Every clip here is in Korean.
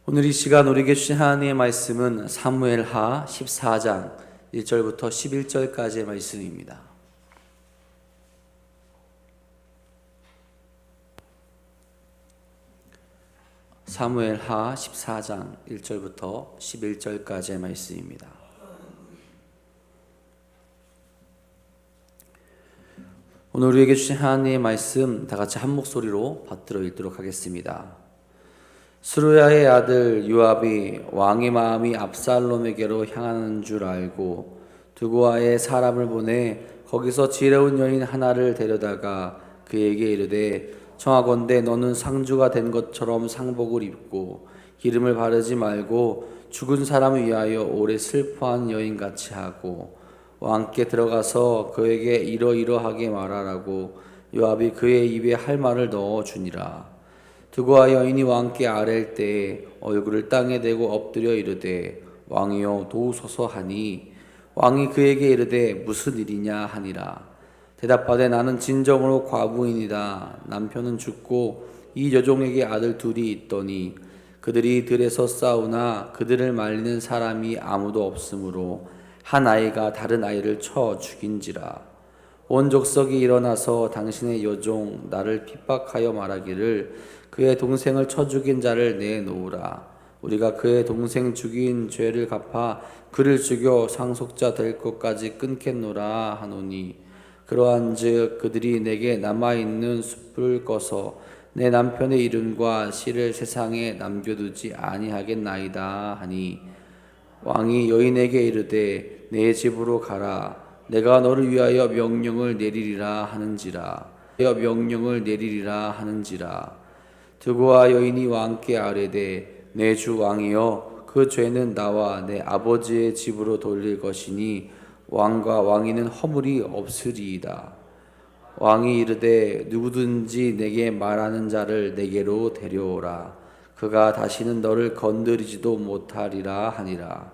오늘 이 시간 우리에게 주신 하나님의 말씀은 사무엘하 14장 1절부터 11절까지의 말씀입니다. 사무엘하 14장 1절부터 11절까지의 말씀입니다. 오늘 우리에게 주신 하나님의 말씀 다 같이 한 목소리로 받들어 읽도록 하겠습니다. 스루야의 아들 요압이 왕의 마음이 압살롬에게로 향하는 줄 알고 두고아에 사람을 보내 거기서 지혜로운 여인 하나를 데려다가 그에게 이르되 청하건대 너는 상주가 된 것처럼 상복을 입고 기름을 바르지 말고 죽은 사람을 위하여 오래 슬퍼한 여인같이 하고 왕께 들어가서 그에게 이러이러하게 말하라고 요압이 그의 입에 할 말을 넣어 주니라. 두고아 여인이 왕께 아랠 때 얼굴을 땅에 대고 엎드려 이르되 왕이여 도우소서 하니 왕이 그에게 이르되 무슨 일이냐 하니라. 대답하되 나는 진정으로 과부인이다. 남편은 죽고 이 여종에게 아들 둘이 있더니 그들이 들에서 싸우나 그들을 말리는 사람이 아무도 없으므로 한 아이가 다른 아이를 쳐 죽인지라. 온 족속이 일어나서 당신의 여종 나를 핍박하여 말하기를 그의 동생을 쳐 죽인 자를 내놓으라. 우리가 그의 동생 죽인 죄를 갚아 그를 죽여 상속자 될 것까지 끊겠노라 하노니 그러한즉 그들이 내게 남아있는 숯불을 꺼서 내 남편의 이름과 시를 세상에 남겨두지 아니하겠나이다 하니 왕이 여인에게 이르되 내 집으로 가라. 내가 너를 위하여 명령을 내리리라 하는지라. 두고아 여인이 왕께 아뢰되 내 주 왕이여 그 죄는 나와 내 아버지의 집으로 돌릴 것이니 왕과 왕위는 허물이 없으리이다. 왕이 이르되 누구든지 내게 말하는 자를 내게로 데려오라. 그가 다시는 너를 건드리지도 못하리라 하니라.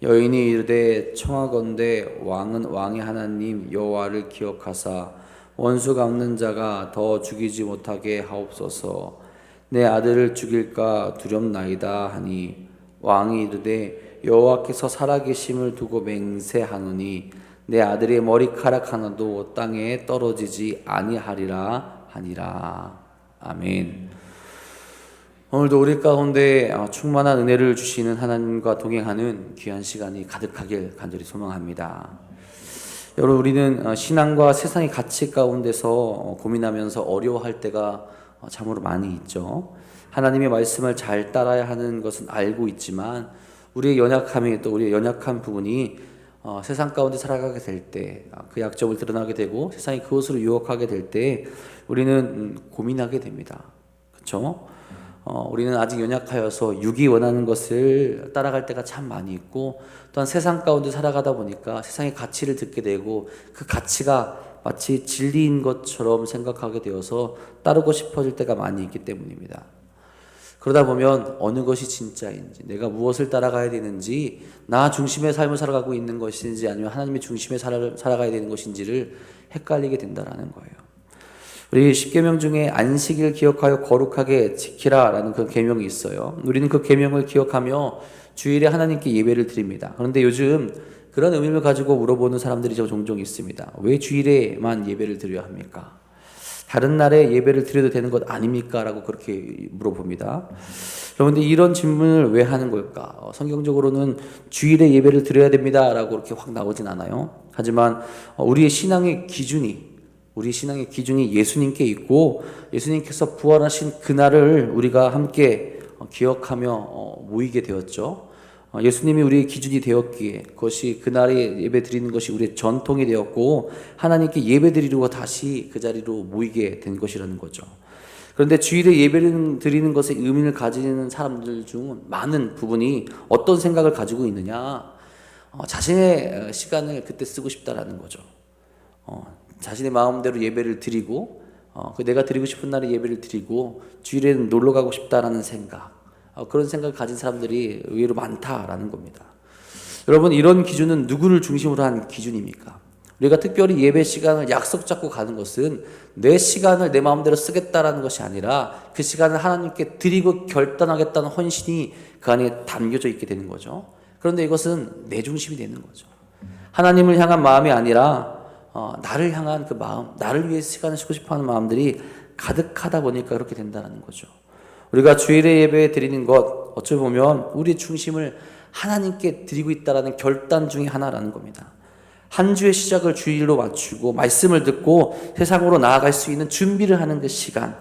여인이 이르되 청하건대 왕은 왕의 하나님 여호와를 기억하사 원수 갚는 자가 더 죽이지 못하게 하옵소서. 내 아들을 죽일까 두렵나이다 하니 왕이 이르되 여호와께서 살아계심을 두고 맹세하노니 내 아들의 머리카락 하나도 땅에 떨어지지 아니하리라 하니라. 아멘. 오늘도 우리 가운데 충만한 은혜를 주시는 하나님과 동행하는 귀한 시간이 가득하길 간절히 소망합니다. 여러분, 우리는 신앙과 세상의 가치 가운데서 고민하면서 어려워할 때가 참으로 많이 있죠. 하나님의 말씀을 잘 따라야 하는 것은 알고 있지만 우리의 연약함이 또 우리의 연약한 부분이 세상 가운데 살아가게 될 때 그 약점을 드러나게 되고 세상이 그것으로 유혹하게 될 때 우리는 고민하게 됩니다. 그렇죠? 우리는 아직 연약하여서 육이 원하는 것을 따라갈 때가 참 많이 있고 또한 세상 가운데 살아가다 보니까 세상의 가치를 듣게 되고 그 가치가 마치 진리인 것처럼 생각하게 되어서 따르고 싶어질 때가 많이 있기 때문입니다. 그러다 보면 어느 것이 진짜인지, 내가 무엇을 따라가야 되는지, 나 중심의 삶을 살아가고 있는 것인지 아니면 하나님의 중심에 살아가야 되는 것인지를 헷갈리게 된다는 거예요. 우리 10계명 중에 안식일 기억하여 거룩하게 지키라라는 그 계명이 있어요. 우리는 그 계명을 기억하며 주일에 하나님께 예배를 드립니다. 그런데 요즘 그런 의미를 가지고 물어보는 사람들이 종종 있습니다. 왜 주일에만 예배를 드려야 합니까? 다른 날에 예배를 드려도 되는 것 아닙니까? 라고 그렇게 물어봅니다. 그런데 이런 질문을 왜 하는 걸까? 성경적으로는 주일에 예배를 드려야 됩니다 라고 그렇게 확 나오진 않아요. 하지만 우리의 신앙의 기준이 예수님께 있고 예수님께서 부활하신 그날을 우리가 함께 기억하며 모이게 되었죠. 예수님이 우리의 기준이 되었기에 그것이 그날에 예배 드리는 것이 우리의 전통이 되었고 하나님께 예배 드리려고 다시 그 자리로 모이게 된 것이라는 거죠. 그런데 주일에 예배를 드리는 것에 의미를 가지는 사람들 중 많은 부분이 어떤 생각을 가지고 있느냐, 자신의 시간을 그때 쓰고 싶다라는 거죠. 자신의 마음대로 예배를 드리고 내가 드리고 싶은 날에 예배를 드리고 주일에는 놀러 가고 싶다라는 생각, 그런 생각을 가진 사람들이 의외로 많다라는 겁니다. 여러분, 이런 기준은 누구를 중심으로 한 기준입니까? 우리가 특별히 예배 시간을 약속 잡고 가는 것은 내 시간을 내 마음대로 쓰겠다라는 것이 아니라 그 시간을 하나님께 드리고 결단하겠다는 헌신이 그 안에 담겨져 있게 되는 거죠. 그런데 이것은 내 중심이 되는 거죠. 하나님을 향한 마음이 아니라 나를 향한 그 마음, 나를 위해 시간을 쓰고 싶어하는 마음들이 가득하다 보니까 그렇게 된다는 거죠. 우리가 주일에 예배 드리는 것 어찌 보면 우리의 중심을 하나님께 드리고 있다라는 결단 중에 하나라는 겁니다. 한 주의 시작을 주일로 맞추고 말씀을 듣고 세상으로 나아갈 수 있는 준비를 하는 그 시간,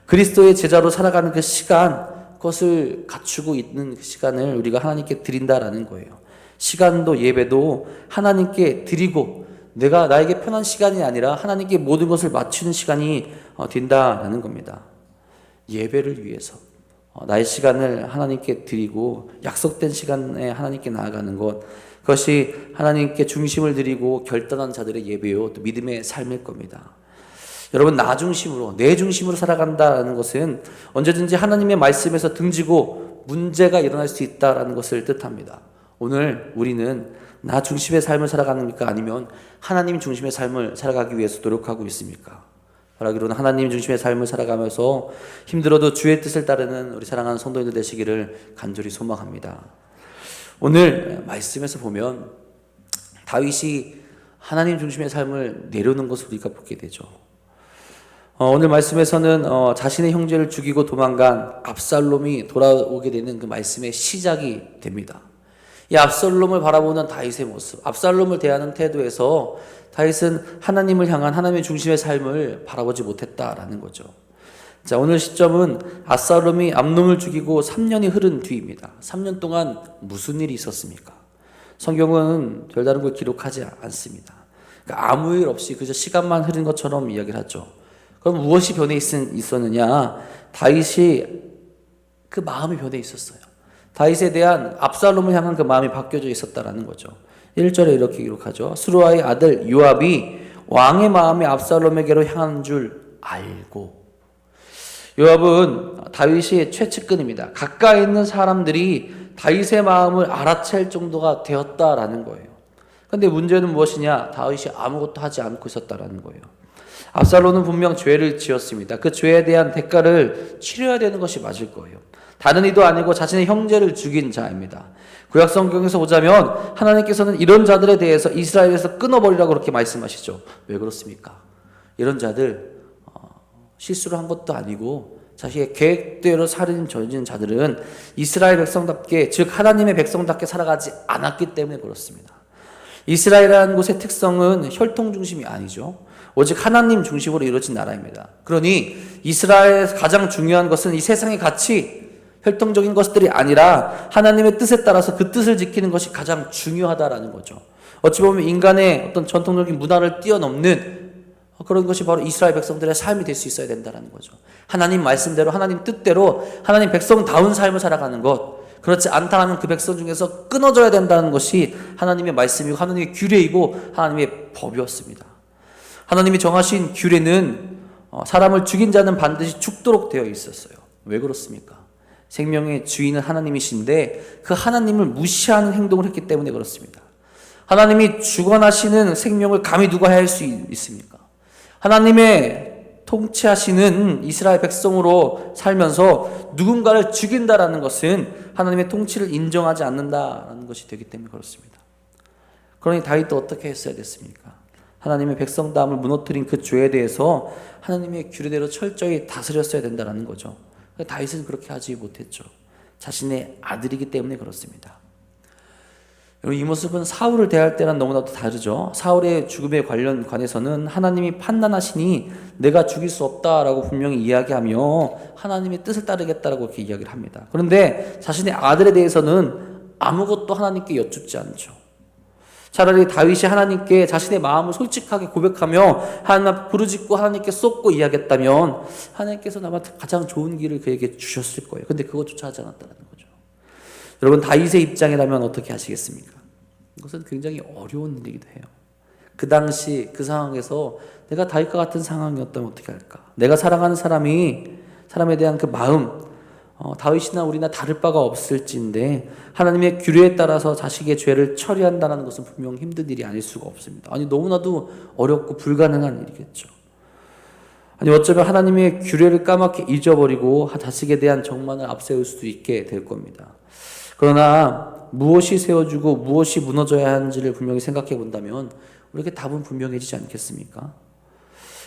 그리스도의 제자로 살아가는 그 시간, 그것을 갖추고 있는 그 시간을 우리가 하나님께 드린다라는 거예요. 시간도 예배도 하나님께 드리고 내가 나에게 편한 시간이 아니라 하나님께 모든 것을 맞추는 시간이 된다라는 겁니다. 예배를 위해서 나의 시간을 하나님께 드리고 약속된 시간에 하나님께 나아가는 것, 그것이 하나님께 중심을 드리고 결단한 자들의 예배요 또 믿음의 삶일 겁니다. 여러분, 나 중심으로 내 중심으로 살아간다는 것은 언제든지 하나님의 말씀에서 등지고 문제가 일어날 수 있다는 것을 뜻합니다. 오늘 우리는 나 중심의 삶을 살아가는가 아니면 하나님 중심의 삶을 살아가기 위해서 노력하고 있습니까? 바라기로는 하나님 중심의 삶을 살아가면서 힘들어도 주의 뜻을 따르는 우리 사랑하는 성도님들 되시기를 간절히 소망합니다. 오늘 말씀에서 보면 다윗이 하나님 중심의 삶을 내려놓는 것을 우리가 보게 되죠. 오늘 말씀에서는 자신의 형제를 죽이고 도망간 압살롬이 돌아오게 되는 그 말씀의 시작이 됩니다. 이 압살롬을 바라보는 다윗의 모습, 압살롬을 대하는 태도에서 다윗은 하나님을 향한 하나님의 중심의 삶을 바라보지 못했다라는 거죠. 자, 오늘 시점은 압살롬이 암논을 죽이고 3년이 흐른 뒤입니다. 3년 동안 무슨 일이 있었습니까? 성경은 별다른 걸 기록하지 않습니다. 그러니까 아무 일 없이 그저 시간만 흐른 것처럼 이야기를 하죠. 그럼 무엇이 변해 있었느냐? 다윗이 그 마음이 변해 있었어요. 다윗에 대한 압살롬을 향한 그 마음이 바뀌어져 있었다라는 거죠. 1절에 이렇게 기록하죠. 스루아의 아들 요압이 왕의 마음이 압살롬에게로 향한 줄 알고. 요압은 다윗이 최측근입니다. 가까이 있는 사람들이 다윗의 마음을 알아챌 정도가 되었다라는 거예요. 그런데 문제는 무엇이냐? 다윗이 아무것도 하지 않고 있었다라는 거예요. 압살롬은 분명 죄를 지었습니다. 그 죄에 대한 대가를 치러야 되는 것이 맞을 거예요. 다른 이도 아니고 자신의 형제를 죽인 자입니다. 구약 성경에서 보자면 하나님께서는 이런 자들에 대해서 이스라엘에서 끊어버리라고 그렇게 말씀하시죠. 왜 그렇습니까? 이런 자들 실수를 한 것도 아니고 자신의 계획대로 살인 저지른 자들은 이스라엘 백성답게, 즉 하나님의 백성답게 살아가지 않았기 때문에 그렇습니다. 이스라엘이라는 곳의 특성은 혈통 중심이 아니죠. 오직 하나님 중심으로 이루어진 나라입니다. 그러니 이스라엘에서 가장 중요한 것은 이 세상의 가치, 혈통적인 것들이 아니라 하나님의 뜻에 따라서 그 뜻을 지키는 것이 가장 중요하다라는 거죠. 어찌 보면 인간의 어떤 전통적인 문화를 뛰어넘는 그런 것이 바로 이스라엘 백성들의 삶이 될 수 있어야 된다는 거죠. 하나님 말씀대로, 하나님 뜻대로, 하나님 백성다운 삶을 살아가는 것. 그렇지 않다면 그 백성 중에서 끊어져야 된다는 것이 하나님의 말씀이고 하나님의 규례이고 하나님의 법이었습니다. 하나님이 정하신 규례는 사람을 죽인 자는 반드시 죽도록 되어 있었어요. 왜 그렇습니까? 생명의 주인은 하나님이신데 그 하나님을 무시하는 행동을 했기 때문에 그렇습니다. 하나님이 주관하시는 생명을 감히 누가 해할 수 있습니까? 하나님의 통치하시는 이스라엘 백성으로 살면서 누군가를 죽인다라는 것은 하나님의 통치를 인정하지 않는다라는 것이 되기 때문에 그렇습니다. 그러니 다윗도 어떻게 했어야 됐습니까? 하나님의 백성다움을 무너뜨린 그 죄에 대해서 하나님의 규례대로 철저히 다스렸어야 된다는 거죠. 다윗은 그렇게 하지 못했죠. 자신의 아들이기 때문에 그렇습니다. 이 모습은 사울을 대할 때랑 너무나도 다르죠. 사울의 죽음에 관해서는 하나님이 판단하시니 내가 죽일 수 없다라고 분명히 이야기하며 하나님의 뜻을 따르겠다라고 이렇게 이야기를 합니다. 그런데 자신의 아들에 대해서는 아무것도 하나님께 여쭙지 않죠. 차라리 다윗이 하나님께 자신의 마음을 솔직하게 고백하며 하나님 앞에 부르짖고 하나님께 쏟고 이야기했다면 하나님께서 아마 가장 좋은 길을 그에게 주셨을 거예요. 근데 그것조차 하지 않았다는 거죠. 여러분, 다윗의 입장이라면 어떻게 하시겠습니까? 이것은 굉장히 어려운 일이기도 해요. 그 당시 그 상황에서 내가 다윗과 같은 상황이었다면 어떻게 할까? 내가 사랑하는 사람에 대한 그 마음, 다윗이나 우리나 다를 바가 없을진데 하나님의 규례에 따라서 자식의 죄를 처리한다는 것은 분명 힘든 일이 아닐 수가 없습니다. 아니 너무나도 어렵고 불가능한 일이겠죠. 아니 어쩌면 하나님의 규례를 까맣게 잊어버리고 자식에 대한 정만을 앞세울 수도 있게 될 겁니다. 그러나 무엇이 세워주고 무엇이 무너져야 하는지를 분명히 생각해 본다면 우리에게 답은 분명해지지 않겠습니까?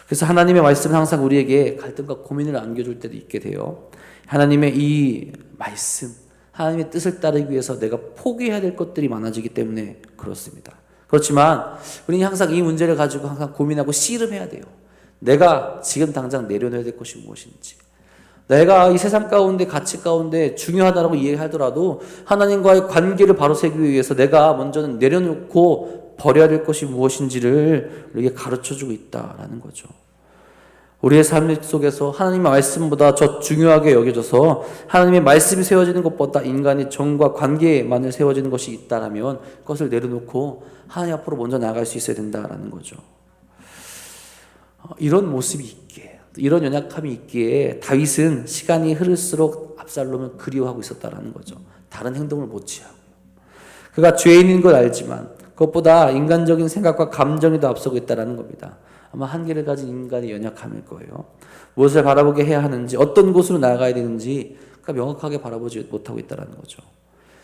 그래서 하나님의 말씀은 항상 우리에게 갈등과 고민을 안겨줄 때도 있게 돼요. 하나님의 이 말씀, 하나님의 뜻을 따르기 위해서 내가 포기해야 될 것들이 많아지기 때문에 그렇습니다. 그렇지만 우리는 항상 이 문제를 가지고 항상 고민하고 씨름해야 돼요. 내가 지금 당장 내려놓아야 될 것이 무엇인지, 내가 이 세상 가운데 가치 가운데 중요하다고 이해하더라도 하나님과의 관계를 바로 세우기 위해서 내가 먼저는 내려놓고 버려야 될 것이 무엇인지를 우리에게 가르쳐주고 있다라는 거죠. 우리의 삶 속에서 하나님의 말씀보다 더 중요하게 여겨져서 하나님의 말씀이 세워지는 것보다 인간의 정과 관계만을 세워지는 것이 있다라면 그것을 내려놓고 하나님 앞으로 먼저 나아갈 수 있어야 된다라는 거죠. 이런 모습이 있기에, 이런 연약함이 있기에 다윗은 시간이 흐를수록 압살롬을 그리워하고 있었다라는 거죠. 다른 행동을 못 취하고요. 그가 죄인인 걸 알지만 그것보다 인간적인 생각과 감정이 더 앞서고 있다는 겁니다. 아마 한계를 가진 인간의 연약함일 거예요. 무엇을 바라보게 해야 하는지, 어떤 곳으로 나아가야 되는지 그가 명확하게 바라보지 못하고 있다는 거죠.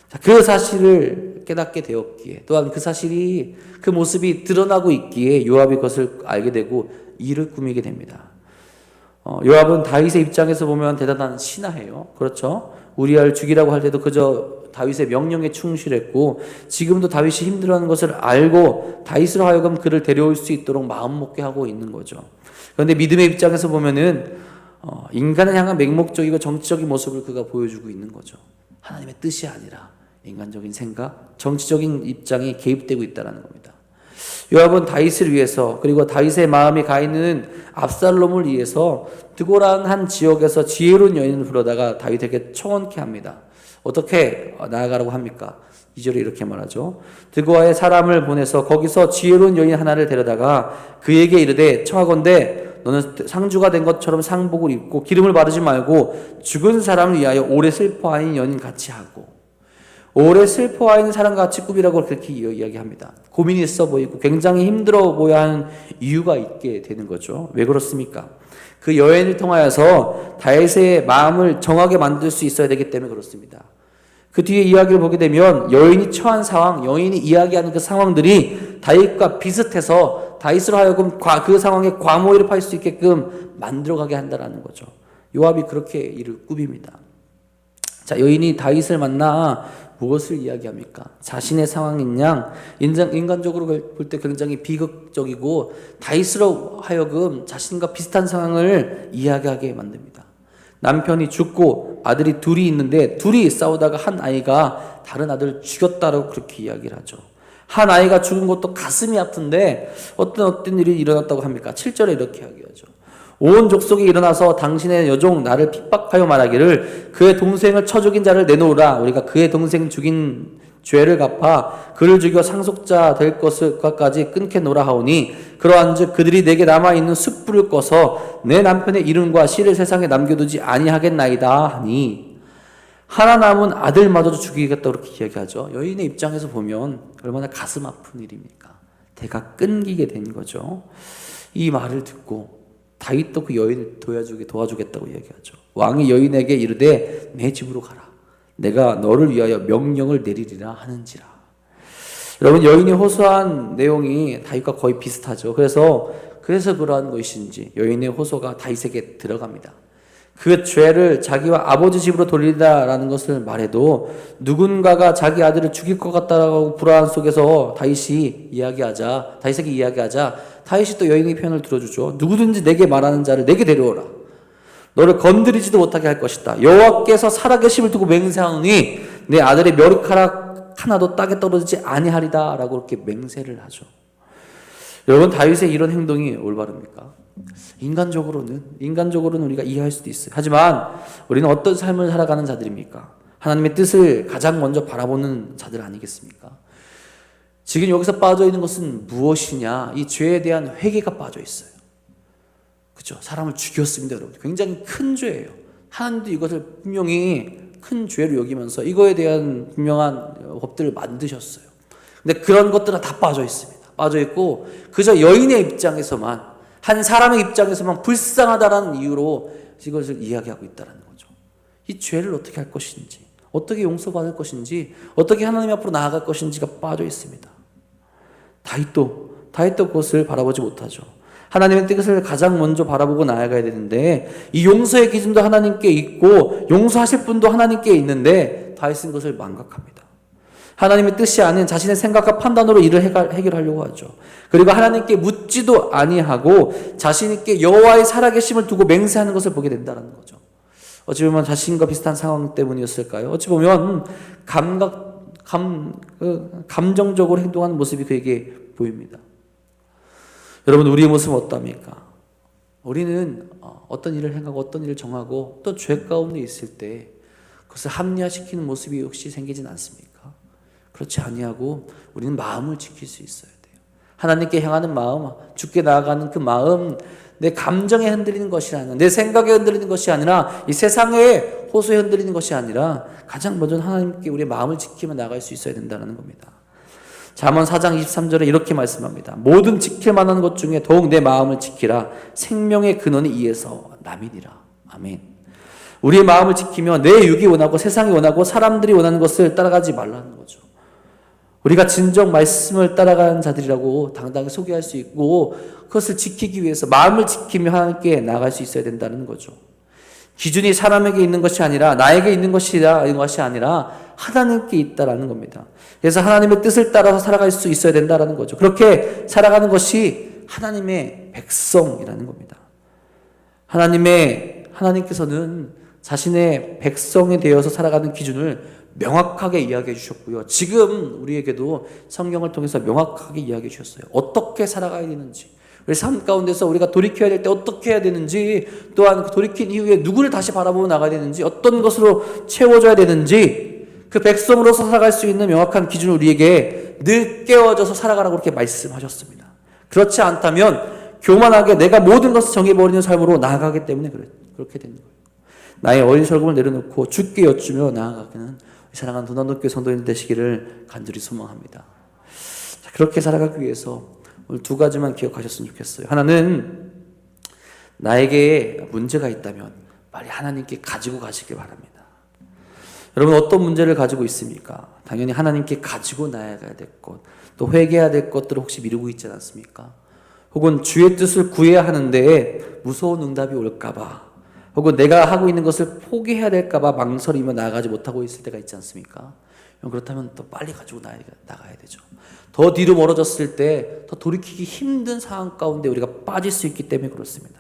자, 그 사실을 깨닫게 되었기에, 또한 그 사실이, 그 모습이 드러나고 있기에 요압이 그것을 알게 되고 일을 꾸미게 됩니다. 요압은 다윗의 입장에서 보면 대단한 신하예요. 그렇죠? 우리아를 죽이라고 할 때도 그저 다윗의 명령에 충실했고 지금도 다윗이 힘들어하는 것을 알고 다윗으로 하여금 그를 데려올 수 있도록 마음먹게 하고 있는 거죠. 그런데 믿음의 입장에서 보면은 인간을 향한 맹목적이고 정치적인 모습을 그가 보여주고 있는 거죠. 하나님의 뜻이 아니라 인간적인 생각, 정치적인 입장이 개입되고 있다는 겁니다. 요압은 다윗을 위해서, 그리고 다윗의 마음이 가 있는 압살롬을 위해서 드고란 한 지역에서 지혜로운 여인을 불러다가 다윗에게 청혼케 합니다. 어떻게 나아가라고 합니까? 2절에 이렇게 말하죠. 드고아의 사람을 보내서 거기서 지혜로운 여인 하나를 데려다가 그에게 이르되 청하건대 너는 상주가 된 것처럼 상복을 입고 기름을 바르지 말고 죽은 사람을 위하여 오래 슬퍼하는 연인 같이 하고, 오래 슬퍼하는 사람같이 꾸미라고 그렇게 이야기합니다. 고민이 있어 보이고 굉장히 힘들어 보여야 하는 이유가 있게 되는 거죠. 왜 그렇습니까? 그 여인을 통하여서 다윗의 마음을 정하게 만들 수 있어야 되기 때문에 그렇습니다. 그 뒤에 이야기를 보게 되면 여인이 처한 상황, 여인이 이야기하는 그 상황들이 다윗과 비슷해서 다윗으로 하여금 그 상황에 과몰입할 수 있게끔 만들어가게 한다는 거죠. 요압이 그렇게 일을 꾸밉니다. 자, 여인이 다윗을 만나 무엇을 이야기합니까? 자신의 상황인 양 인간적으로 볼 때 굉장히 비극적이고 다윗으로 하여금 자신과 비슷한 상황을 이야기하게 만듭니다. 남편이 죽고 아들이 둘이 있는데 둘이 싸우다가 한 아이가 다른 아들을 죽였다라고 그렇게 이야기를 하죠. 한 아이가 죽은 것도 가슴이 아픈데 어떤 일이 일어났다고 합니까? 7절에 이렇게 이야기하죠. 온 족속이 일어나서 당신의 여종 나를 핍박하여 말하기를 그의 동생을 쳐 죽인 자를 내놓으라. 우리가 그의 동생 죽인 죄를 갚아 그를 죽여 상속자 될 것까지 끊게 놓으라 하오니 그러한즉 그들이 내게 남아있는 숯불을 꺼서 내 남편의 이름과 씨를 세상에 남겨두지 아니하겠나이다 하니 하나 남은 아들마저도 죽이겠다 그렇게 이야기하죠. 여인의 입장에서 보면 얼마나 가슴 아픈 일입니까? 대가 끊기게 된 거죠. 이 말을 듣고 다윗도 그 여인을 도와주겠다고 얘기하죠. 왕이 여인에게 이르되 내 집으로 가라. 내가 너를 위하여 명령을 내리리라 하는지라. 여러분, 여인이 호소한 내용이 다윗과 거의 비슷하죠. 그래서 그러한 것인지 여인의 호소가 다윗에게 들어갑니다. 그 죄를 자기와 아버지 집으로 돌리다라는 것을 말해도 누군가가 자기 아들을 죽일 것 같다라고 불안 속에서 다윗에게 이야기하자 다윗이 또 여인의 편을 들어주죠. 누구든지 내게 말하는 자를 내게 데려오라. 너를 건드리지도 못하게 할 것이다. 여호와께서 살아계심을 두고 맹세하노니 내 아들의 머리카락 하나도 땅에 떨어지지 아니하리다 라고 그렇게 맹세를 하죠. 여러분, 다윗의 이런 행동이 올바릅니까? 인간적으로는 우리가 이해할 수도 있어요. 하지만 우리는 어떤 삶을 살아가는 자들입니까? 하나님의 뜻을 가장 먼저 바라보는 자들 아니겠습니까? 지금 여기서 빠져 있는 것은 무엇이냐? 이 죄에 대한 회개가 빠져 있어요. 그렇죠? 사람을 죽였습니다, 여러분. 굉장히 큰 죄예요. 하나님도 이것을 분명히 큰 죄로 여기면서 이거에 대한 분명한 법들을 만드셨어요. 근데 그런 것들은 다 빠져 있습니다. 빠져 있고 그저 여인의 입장에서만, 한 사람의 입장에서만 불쌍하다라는 이유로 이것을 이야기하고 있다는 거죠. 이 죄를 어떻게 할 것인지, 어떻게 용서받을 것인지, 어떻게 하나님 앞으로 나아갈 것인지가 빠져 있습니다. 다윗도 그것을 바라보지 못하죠. 하나님의 뜻을 가장 먼저 바라보고 나아가야 되는데, 이 용서의 기준도 하나님께 있고 용서하실 분도 하나님께 있는데 다윗은 그것을 망각합니다. 하나님의 뜻이 아닌 자신의 생각과 판단으로 일을 해결하려고 하죠. 그리고 하나님께 묻지도 아니하고 자신 있게 여호와의 살아계심을 두고 맹세하는 것을 보게 된다는 거죠. 어찌 보면 자신과 비슷한 상황 때문이었을까요? 어찌 보면 감정적으로 행동하는 모습이 그에게 보입니다. 여러분, 우리의 모습은 어떠합니까? 우리는 어떤 일을 행하고 어떤 일을 정하고 또 죄 가운데 있을 때 그것을 합리화시키는 모습이 혹시 생기진 않습니까? 그렇지 아니하고 우리는 마음을 지킬 수 있어야 돼요. 하나님께 향하는 마음, 주께 나아가는 그 마음, 내 감정에 흔들리는 것이 아니라, 내 생각에 흔들리는 것이 아니라, 이 세상의 호소에 흔들리는 것이 아니라 가장 먼저 하나님께 우리의 마음을 지키며 나갈 수 있어야 된다는 겁니다. 잠언 4장 23절에 이렇게 말씀합니다. 모든 지킬 만한 것 중에 더욱 내 마음을 지키라. 생명의 근원이 이에서 남이니라. 아멘. 우리의 마음을 지키며 내 육이 원하고 세상이 원하고 사람들이 원하는 것을 따라가지 말라는 거죠. 우리가 진정 말씀을 따라가는 자들이라고 당당히 소개할 수 있고, 그것을 지키기 위해서 마음을 지키며 하나님께 나갈 수 있어야 된다는 거죠. 기준이 사람에게 있는 것이 아니라, 나에게 있는 것이 아니라 하나님께 있다라는 겁니다. 그래서 하나님의 뜻을 따라서 살아갈 수 있어야 된다라는 거죠. 그렇게 살아가는 것이 하나님의 백성이라는 겁니다. 하나님께서는 자신의 백성이 되어서 살아가는 기준을 명확하게 이야기해 주셨고요. 지금 우리에게도 성경을 통해서 명확하게 이야기해 주셨어요. 어떻게 살아가야 되는지, 우리 삶 가운데서 우리가 돌이켜야 될 때 어떻게 해야 되는지, 또한 돌이킨 이후에 누구를 다시 바라보고 나가야 되는지, 어떤 것으로 채워줘야 되는지, 그 백성으로서 살아갈 수 있는 명확한 기준을 우리에게 늘 깨워져서 살아가라고 그렇게 말씀하셨습니다. 그렇지 않다면 교만하게 내가 모든 것을 정해버리는 삶으로 나아가기 때문에 그렇게 되는 거예요. 나의 어린 설금을 내려놓고 주께 여쭈며 나아가기는 사랑하는 도난도교회 성도님 되시기를 간절히 소망합니다. 자, 그렇게 살아가기 위해서 오늘 두 가지만 기억하셨으면 좋겠어요. 하나는, 나에게 문제가 있다면 빨리 하나님께 가지고 가시기 바랍니다. 여러분, 어떤 문제를 가지고 있습니까? 당연히 하나님께 가지고 나아가야 될 것, 또 회개해야 될 것들을 혹시 미루고 있지 않습니까? 혹은 주의 뜻을 구해야 하는데 무서운 응답이 올까봐, 혹은 내가 하고 있는 것을 포기해야 될까봐 망설이며 나아가지 못하고 있을 때가 있지 않습니까? 그렇다면 또 빨리 가지고 나가야 되죠. 더 뒤로 멀어졌을 때 더 돌이키기 힘든 상황 가운데 우리가 빠질 수 있기 때문에 그렇습니다.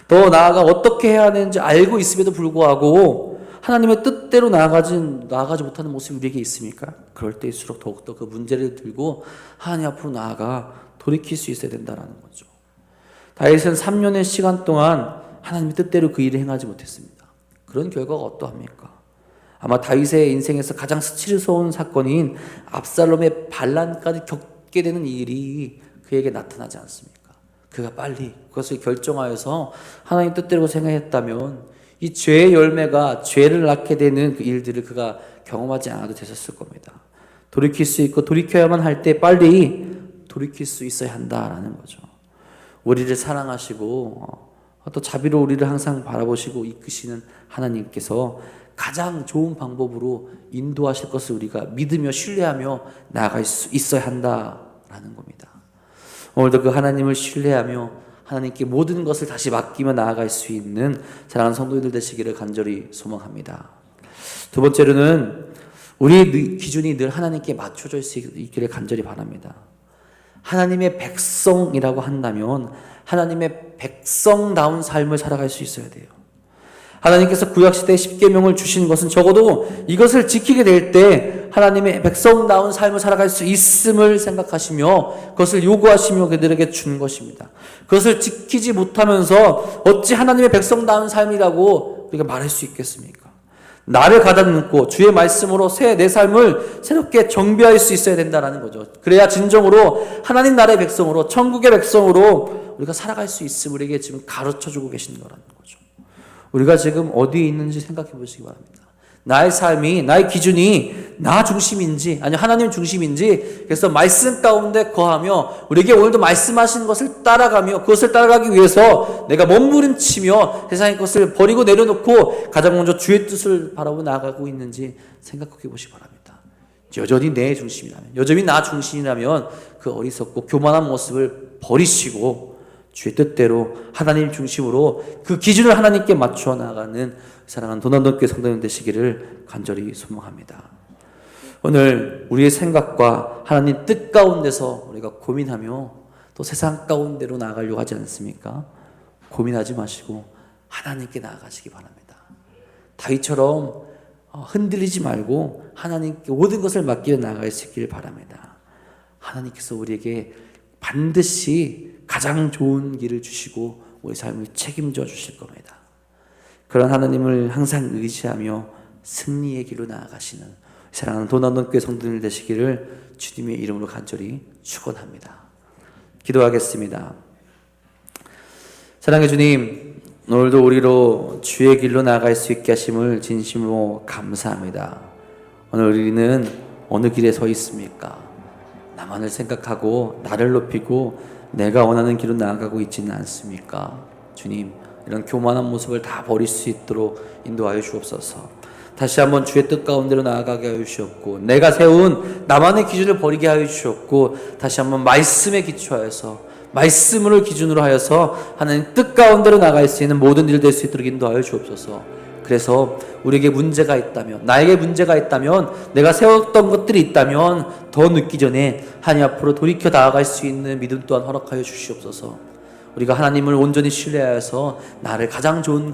더 나아가 어떻게 해야 하는지 알고 있음에도 불구하고 하나님의 뜻대로 나아가지 못하는 모습이 우리에게 있습니까? 그럴 때일수록 더욱더 그 문제를 들고 하나님 앞으로 나아가 돌이킬 수 있어야 된다는 거죠. 다윗은 3년의 시간 동안 하나님의 뜻대로 그 일을 행하지 못했습니다. 그런 결과가 어떠합니까? 아마 다윗의 인생에서 가장 스치르서운 사건인 압살롬의 반란까지 겪게 되는 일이 그에게 나타나지 않습니까? 그가 빨리 그것을 결정하여서 하나님 뜻대로 생각했다면 이 죄의 열매가 죄를 낳게 되는 그 일들을 그가 경험하지 않아도 됐었을 겁니다. 돌이킬 수 있고 돌이켜야만 할 때 빨리 돌이킬 수 있어야 한다라는 거죠. 우리를 사랑하시고 또 자비로 우리를 항상 바라보시고 이끄시는 하나님께서 가장 좋은 방법으로 인도하실 것을 우리가 믿으며 신뢰하며 나아갈 수 있어야 한다라는 겁니다. 오늘도 그 하나님을 신뢰하며 하나님께 모든 것을 다시 맡기며 나아갈 수 있는 사랑하는 성도님들 되시기를 간절히 소망합니다. 두 번째로는 우리의 기준이 늘 하나님께 맞춰져 있기를 간절히 바랍니다. 하나님의 백성이라고 한다면 하나님의 백성다운 삶을 살아갈 수 있어야 돼요. 하나님께서 구약시대에 십계명을 주신 것은 적어도 이것을 지키게 될 때 하나님의 백성다운 삶을 살아갈 수 있음을 생각하시며 그것을 요구하시며 그들에게 준 것입니다. 그것을 지키지 못하면서 어찌 하나님의 백성다운 삶이라고 우리가 말할 수 있겠습니까? 나를 가다듬고 주의 말씀으로 내 삶을 새롭게 정비할 수 있어야 된다는 거죠. 그래야 진정으로 하나님 나라의 백성으로, 천국의 백성으로 우리가 살아갈 수 있음을 우리에게 지금 가르쳐주고 계신 거라는 거죠. 우리가 지금 어디에 있는지 생각해 보시기 바랍니다. 나의 삶이, 나의 기준이 나 중심인지 아니면 하나님 중심인지, 그래서 말씀 가운데 거하며 우리에게 오늘도 말씀하신 것을 따라가며 그것을 따라가기 위해서 내가 몸부림치며 세상의 것을 버리고 내려놓고 가장 먼저 주의 뜻을 바라보고 나아가고 있는지 생각해 보시기 바랍니다. 여전히 내 중심이라면, 여전히 나 중심이라면 그 어리석고 교만한 모습을 버리시고 주의 뜻대로 하나님 중심으로 그 기준을 하나님께 맞춰 나가는 사랑하는 도난동교회 성도님 되시기를 간절히 소망합니다. 오늘 우리의 생각과 하나님 뜻 가운데서 우리가 고민하며 또 세상 가운데로 나아가려고 하지 않습니까? 고민하지 마시고 하나님께 나아가시기 바랍니다. 다윗처럼 흔들리지 말고 하나님께 모든 것을 맡기며 나아갈 수 있기를 바랍니다. 하나님께서 우리에게 반드시 가장 좋은 길을 주시고 우리 삶을 책임져 주실 겁니다. 그런 하나님을 항상 의지하며 승리의 길로 나아가시는 사랑하는 도난동교회 성도들 되시기를 주님의 이름으로 간절히 축원합니다. 기도하겠습니다. 사랑의 주님, 오늘도 우리로 주의 길로 나아갈 수 있게 하심을 진심으로 감사합니다. 오늘 우리는 어느 길에 서 있습니까? 나만을 생각하고 나를 높이고 내가 원하는 길로 나아가고 있지는 않습니까? 주님, 이런 교만한 모습을 다 버릴 수 있도록 인도하여 주옵소서. 다시 한번 주의 뜻 가운데로 나아가게 하여 주옵고, 내가 세운 나만의 기준을 버리게 하여 주옵고, 다시 한번 말씀에 기초하여서 말씀을 기준으로 하여서 하나님 뜻 가운데로 나아갈 수 있는 모든 일 될 수 있도록 인도하여 주옵소서. 그래서 우리에게 문제가 있다면, 나에게 문제가 있다면, 내가 세웠던 것들이 있다면 더 늦기 전에 하나님 앞으로 돌이켜 나아갈 수 있는 믿음 또한 허락하여 주시옵소서. 우리가 하나님을 온전히 신뢰하여서 나를 가장 좋은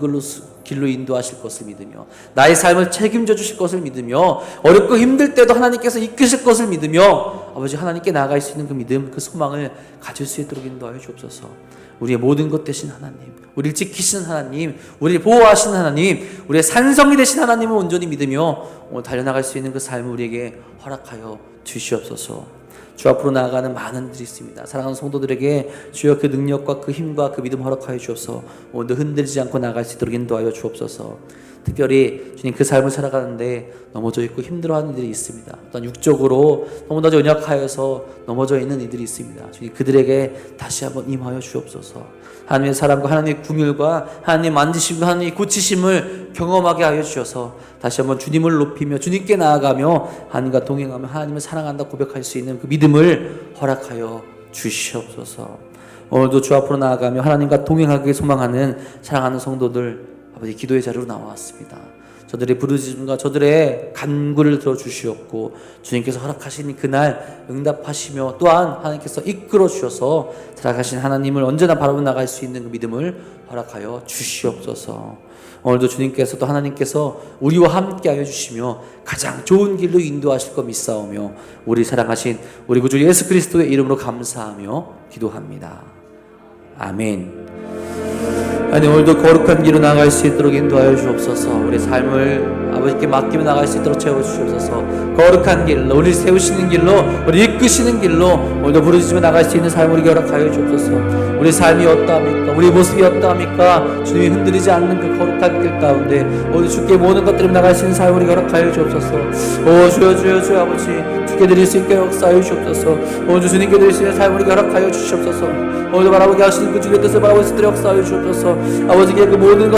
길로 인도하실 것을 믿으며, 나의 삶을 책임져 주실 것을 믿으며, 어렵고 힘들 때도 하나님께서 이끄실 것을 믿으며 아버지 하나님께 나아갈 수 있는 그 믿음, 그 소망을 가질 수 있도록 인도하여 주옵소서. 우리의 모든 것 되신 하나님, 우리를 지키시는 하나님, 우리를 보호하시는 하나님, 우리의 산성이 되신 하나님을 온전히 믿으며 오늘 달려나갈 수 있는 그 삶을 우리에게 허락하여 주시옵소서. 주 앞으로 나아가는 많은 일이 있습니다. 사랑하는 성도들에게 주여 그 능력과 그 힘과 그 믿음 허락하여 주옵소서. 오늘도 흔들리지 않고 나아갈 수 있도록 인도하여 주옵소서. 특별히 주님 그 삶을 살아가는데 넘어져 있고 힘들어하는 이들이 있습니다. 또한 육적으로 너무나 연약하여서 넘어져 있는 이들이 있습니다. 주님 그들에게 다시 한번 임하여 주옵소서. 하나님의 사랑과 하나님의 궁율과 하나님의 만지심과 하나님의 고치심을 경험하게 하여 주셔서 다시 한번 주님을 높이며 주님께 나아가며 하나님과 동행하며 하나님을 사랑한다 고백할 수 있는 그 믿음을 허락하여 주시옵소서. 오늘도 주 앞으로 나아가며 하나님과 동행하기 소망하는 사랑하는 성도들 아버지 기도의 자리로 나왔습니다. 저들의 부르짖음과 저들의 간구를 들어주시옵고 주님께서 허락하신 그날 응답하시며 또한 하나님께서 이끌어 주셔서 살아가신 하나님을 언제나 바라보 나갈 수 있는 그 믿음을 허락하여 주시옵소서. 오늘도 주님께서 또 하나님께서 우리와 함께 하여 주시며 가장 좋은 길로 인도하실 것 믿사오며 우리 사랑하신 우리 구주 예수 그리스도의 이름으로 감사하며 기도합니다. 아멘. 하나님 오늘도 거룩한 길로 나아갈 수 있도록 인도하여 주옵소서. 우리 삶을 아버지께 맡기며 나갈 수 있도록 채워주시옵소서. 거룩한 길로 우리 세우시는 길로 우리 이끄시는 길로 오늘도 부르짖으며 나갈 수 있는 삶을 우리에게 허락하여 주옵소서. 우리 삶이 어떠합니까? 우리 모습이 어떠합니까? 주님이 흔들리지 않는 그 거룩한 길 가운데 오늘 주께 모든 것들을 나갈 수 있는 삶을 우리에게 허락하여 주옵소서. 오 주여 아버지 주께 드릴 수 있게 역사하여 주옵소서. 오늘 주님께 드릴 수 있는 삶을 우리에게 허락하여 주시옵소서. 오늘도 바라보게 하시는 그 주의 뜻을 바라보고 있을 때 역사하여 주옵소서. 아버지께 그 모든 것